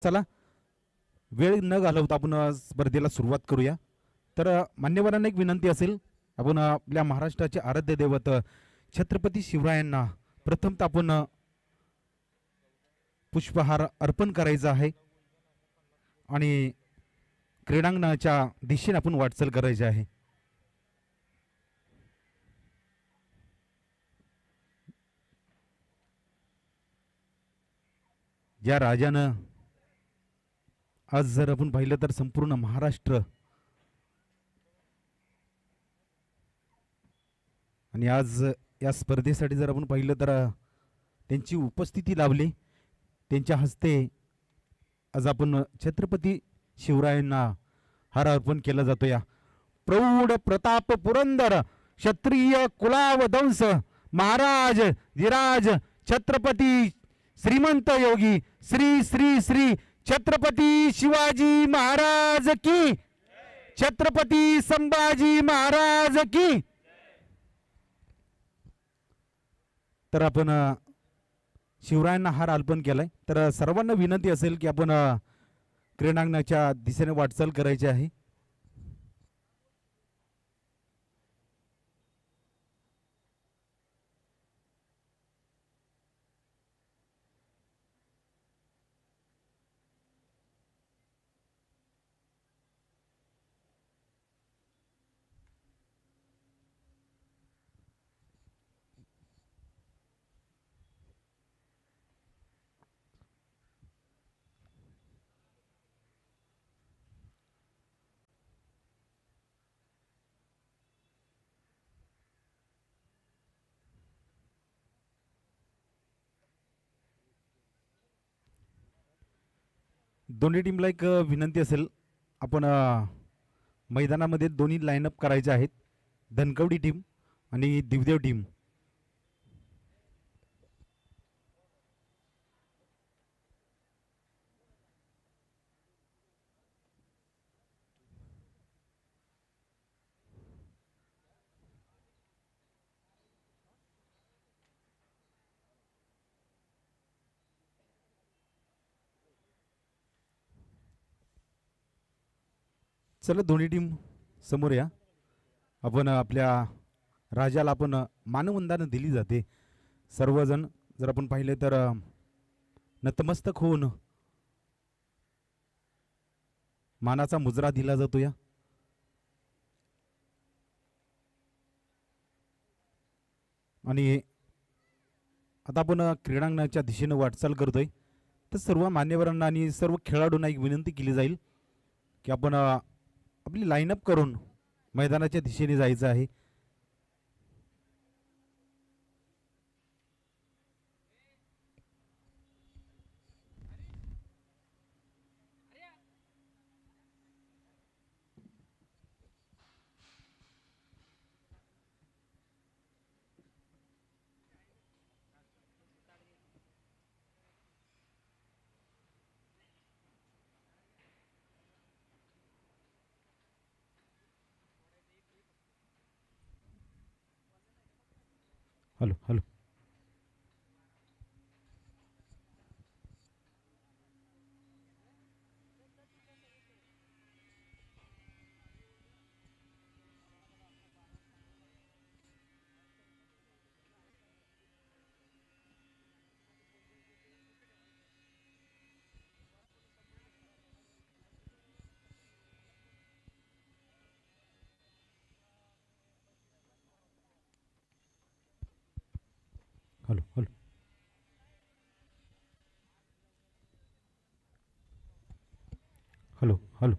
चला वेळ न घालवता आपण स्पर्धेला सुरुवात करूया. तर मान्यवरांना एक विनंती असेल, आपण आपल्या महाराष्ट्राचे आराध्य दैवत छत्रपती शिवरायांना प्रथमतः आपण पुष्पहार अर्पण करायचा आहे आणि क्रीडांगणाच्या दिशेने आपण वाटचाल करायची आहे. ज्या राजानं आज जर आपण पाहिलं तर संपूर्ण महाराष्ट्र आणि आज या स्पर्धेसाठी जर आपण पाहिलं तर त्यांची उपस्थिती लाभली. त्यांच्या हस्ते आज आपण छत्रपती शिवरायांना हार अर्पण केला जातो. या प्रौढ प्रताप पुरंदर क्षत्रिय कुलावदंस महाराज धीराज छत्रपती श्रीमंत योगी श्री श्री श्री छत्रपती शिवाजी महाराज की, छत्रपती संभाजी महाराज की. तर आपण शिवरायांना हार अर्पण केलाय. तर सर्वांना विनंती असेल की आपण क्रीडांगणाच्या दिशेने वाटचाल करायची आहे. दोन्ही टीमला एक विनंती असेल, आपण मैदानामध्ये दोन्ही लाईनअप करायचे आहेत. धनकवडी टीम आणि दिवदेव टीम. चला दोन्ही टीम समोर या. आपण आपल्या राजाला आपण मानवंदना दिली जाते. सर्वजण जर आपण पाहिले तर नतमस्तक होऊन मानाचा मुजरा दिला जातो. या आणि आता आपण क्रीडांगणाच्या दिशेने वाटचाल करतोय. तर सर्व मान्यवरांना आणि सर्व खेळाडूंना एक विनंती केली जाईल की आपण आपली लाईनअप करून मैदानाच्या दिशेने जायचं आहे. Hello hello. Hello hello. Hello hello.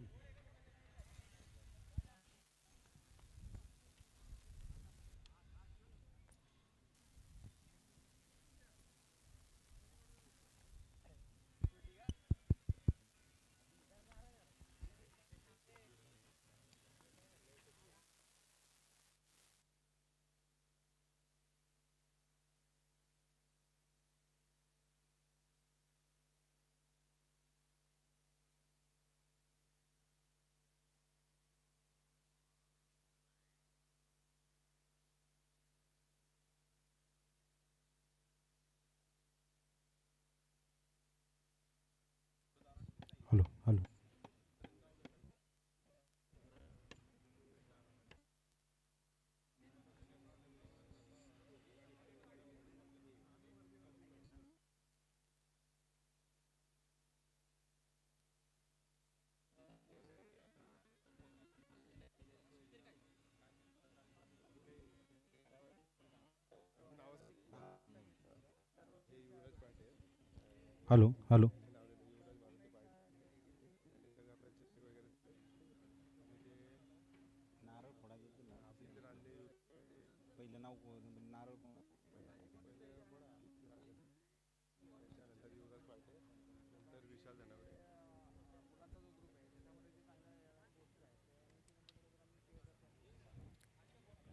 Hello hello. Hello hello.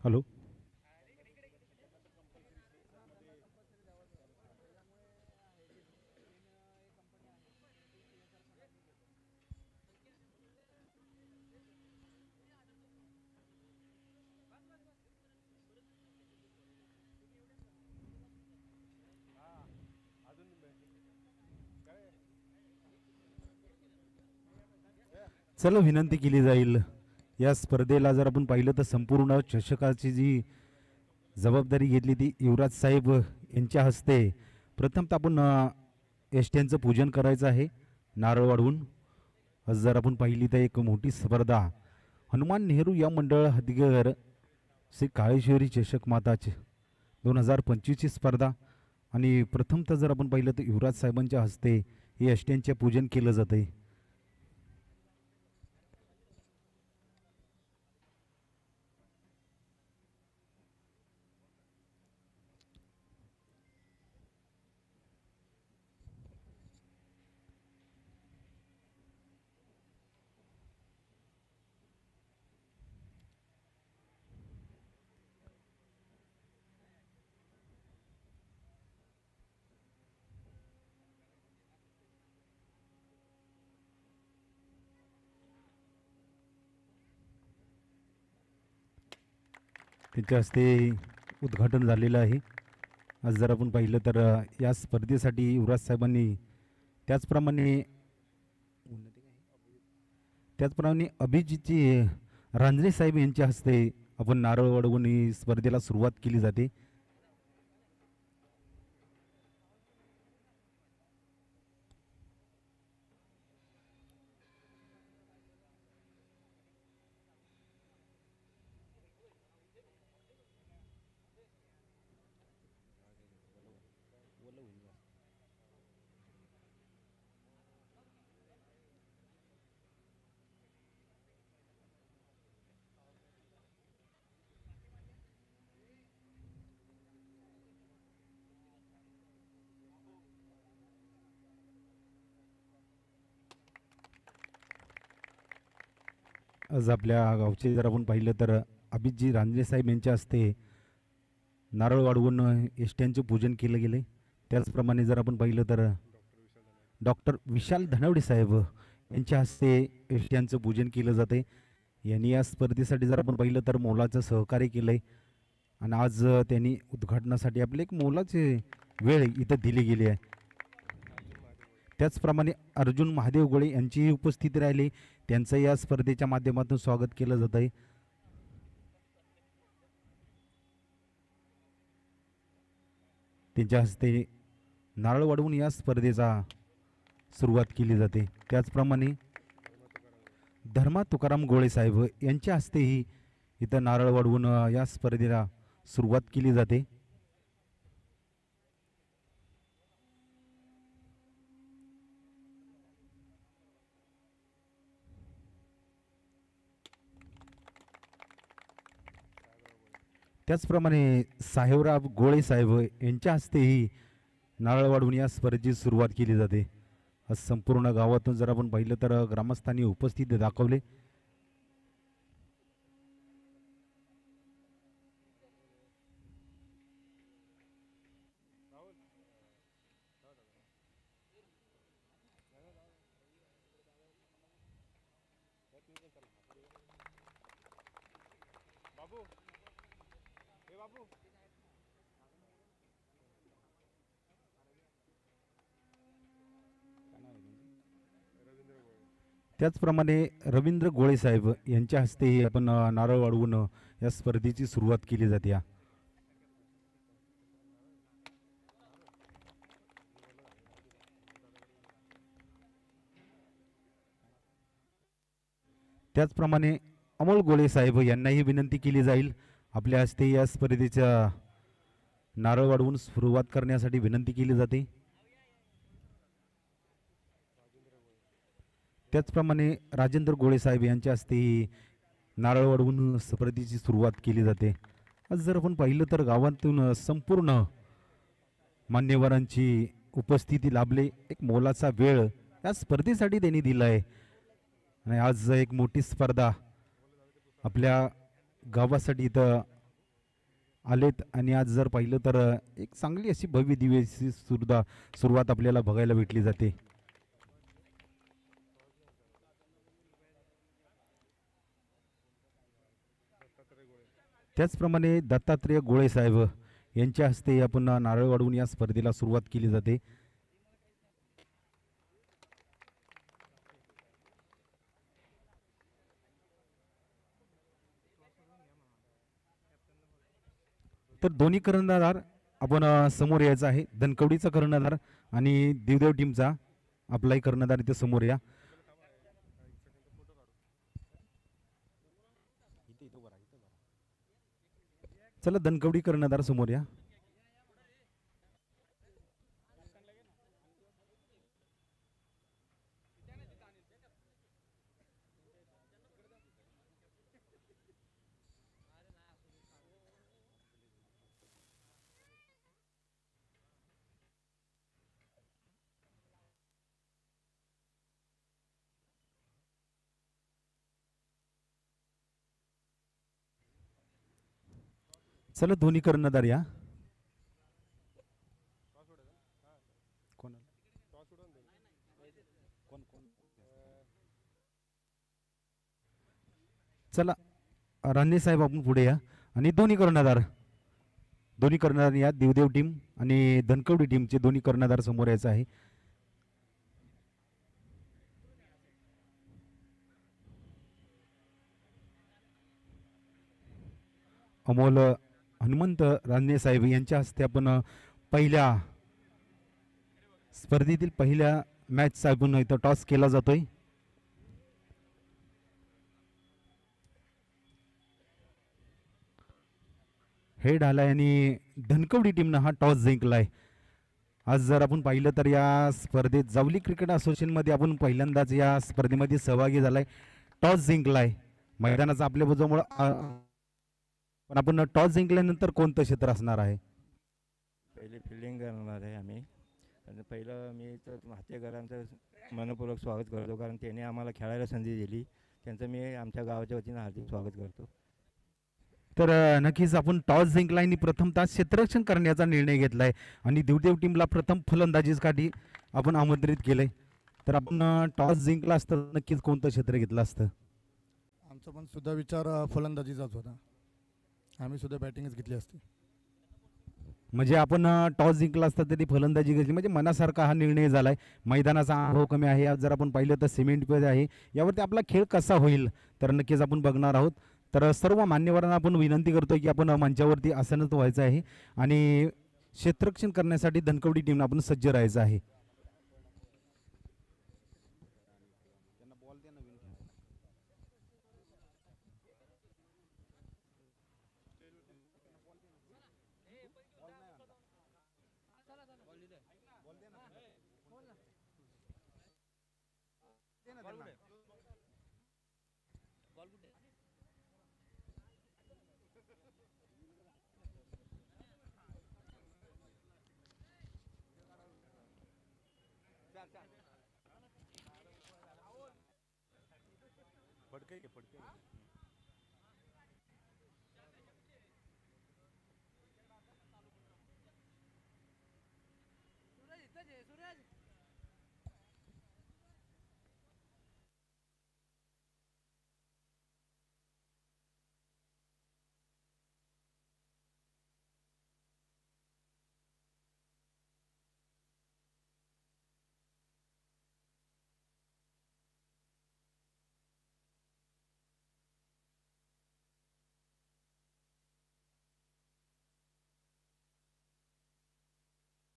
Hello. चला विनंती केली जाईल. या स्पर्धेला जर आपण पाहिलं तर संपूर्ण चषकाची जी जबाबदारी घेतली ती युवराज साहेब यांच्या हस्ते. प्रथम तर आपण यष्ट्यांचं पूजन करायचं आहे नारळ वाढवून. आज जर आपण पाहिली तर एक मोठी स्पर्धा हनुमान नेहरू या मंडळ हदगीर श्री काळेश्वरी चषक माताचे 2025ची स्पर्धा. आणि प्रथम तर जर आपण पाहिलं तर युवराज साहेबांच्या हस्ते हे यष्ट्यांचे पूजन केलं जाते. त्यांच्या हस्ते उद्घाटन झालेलं आहे. आज जर आपण पाहिलं तर या स्पर्धेसाठी युवराज साहेबांनी त्याचप्रमाणे त्याचप्रमाणे अभिजितजी रांजणे साहेब यांच्या हस्ते आपण नारळ वाढवून ही स्पर्धेला सुरुवात केली जाते. आज आपल्या गावचे जर आपण पाहिलं तर अभितजी रांजणे साहेब यांच्या हस्ते नारळ वाढवून यष्ट्यांचे पूजन केलं गेले. त्याचप्रमाणे जर आपण पाहिलं तर डॉक्टर विशाल धनवडे साहेब यांच्या हस्ते यष्ट्यांचं पूजन केलं जाते. यांनी या स्पर्धेसाठी जर आपण पाहिलं तर मोलाचं सहकार्य केलं आहे. आणि आज त्यांनी उद्घाटनासाठी आपले एक मोलाचे वेळ इथं दिली गेली आहे. त्याचप्रमाणे अर्जुन महादेव गोळे यांचीही उपस्थिती राहिली. त्यांचं या स्पर्धेच्या माध्यमातून स्वागत केलं जात आहे. त्यांच्या हस्ते नारळ वाढवून या स्पर्धेचा सुरुवात केली जाते. त्याचप्रमाणे धर्मा तुकाराम गोळे साहेब यांच्या हस्तेही इथं नारळ वाढवून या स्पर्धेला सुरुवात केली जाते. त्याचप्रमाणे साहेबराव गोळे साहेब यांच्या हस्तेही नारळ वाढवून या स्पर्धेची सुरुवात केली जाते. आज संपूर्ण गावातून जर आपण पाहिलं तर ग्रामस्थांनी उपस्थिती दाखवले. त्याचप्रमाणे रवींद्र गोळे साहेब यांच्या हस्ते आपण नारळ वाढवून या स्पर्धेची सुरुवात केली जाते. त्याचप्रमाणे अमोल गोळे साहेब यांनाही विनंती केली जाईल आपल्या हस्ते या स्पर्धेच्या नारळ वाढवून सुरुवात करण्यासाठी विनंती केली जाते. त्याचप्रमाणे राजेंद्र गोळे साहेब यांच्या हस्ते नारळ वाढवून स्पर्धेची सुरुवात केली जाते. आज जर आपण पाहिलं तर गावातून संपूर्ण मान्यवरांची उपस्थिती लाभले. एक मोलाचा वेळ या स्पर्धेसाठी त्यांनी दिला आहे आणि आज एक मोठी स्पर्धा आपल्या गावासाठी इथं आलेत आणि आज जर पाहिलं तर एक चांगली अशी भव्य दिव्याची सुरुवात आपल्याला बघायला भेटली जाते. त्याचप्रमाणे दत्तात्रेय गोळे साहेब यांच्या हस्ते आपण नारळ वाढवून या स्पर्धेला सुरुवात केली जाते. तर दोन्ही कर्णधार आपण समोर यायचं आहे. धनकवडीचा कर्णधार आणि देवदेव टीमचा आपलाही कर्णधार इथे समोर या. चला धनकवडी कर्णधार समोर या. चला दोन्ही कर्णधार या. चला राणे साहेब आपण पुढे या आणि दोन्ही कर्णधार या. देवदेव टीम आणि धनकवडी टीमचे दोन्ही कर्णधार समोर यायचं आहे. अमोल हनुमंत राणे साहेब यांच्या हस्ते आपण पहिल्या स्पर्धेतील पहिल्या मॅचचा आपण इथं टॉस केला जातोय. हेड आलाय आणि धनकवडी टीमनं हा टॉस जिंकलाय. आज जर आपण पाहिलं तर या स्पर्धेत जावली क्रिकेट असोसिएशनमध्ये आपण पहिल्यांदाच या स्पर्धेमध्ये सहभागी झालाय. टॉस जिंकलाय मैदानाचा आपल्या बाजूमुळं पण आपण टॉस जिंकल्यानंतर कोणतं क्षेत्र असणार आहे? पहिले फिल्डिंग करणार आहे आम्ही. आणि पहिलं मी तर हातेकरांचं मनपूर्वक स्वागत करतो, कारण त्यांनी आम्हाला खेळायला संधी दिली. त्यांचं मी आमच्या गावाच्या वतीनं हार्दिक स्वागत करतो. तर नक्कीच आपण टॉस जिंकला आणि प्रथमतः क्षेत्ररक्षण करण्याचा निर्णय घेतलाय आणि देवदेव टीमला प्रथम फलंदाजीसाठी आपण आमंत्रित केलंय. तर आपण टॉस जिंकला असतं नक्कीच कोणतं क्षेत्र घेतलं असतं? आमचा पण सुद्धा विचार फलंदाजीचाच होता. आम्ही सुद्धा बॅटिंगच घेतली असती. म्हणजे आपण टॉस जिंकला असता तरी फलंदाजी घेतली, म्हणजे मनासारखा हा निर्णय झालाय. मैदानाचा अनुभव कमी आहे. आज जर आपण पाहिलं तर सिमेंट आहे, यावरती आपला खेळ कसा होईल तर नक्कीच आपण बघणार आहोत. तर सर्व मान्यवरांना आपण विनंती करतोय की आपण मंचावरती आसनच व्हायचं आहे आणि क्षेत्ररक्षण करण्यासाठी धनकवडी टीमला आपण सज्ज राहायचं आहे. फडके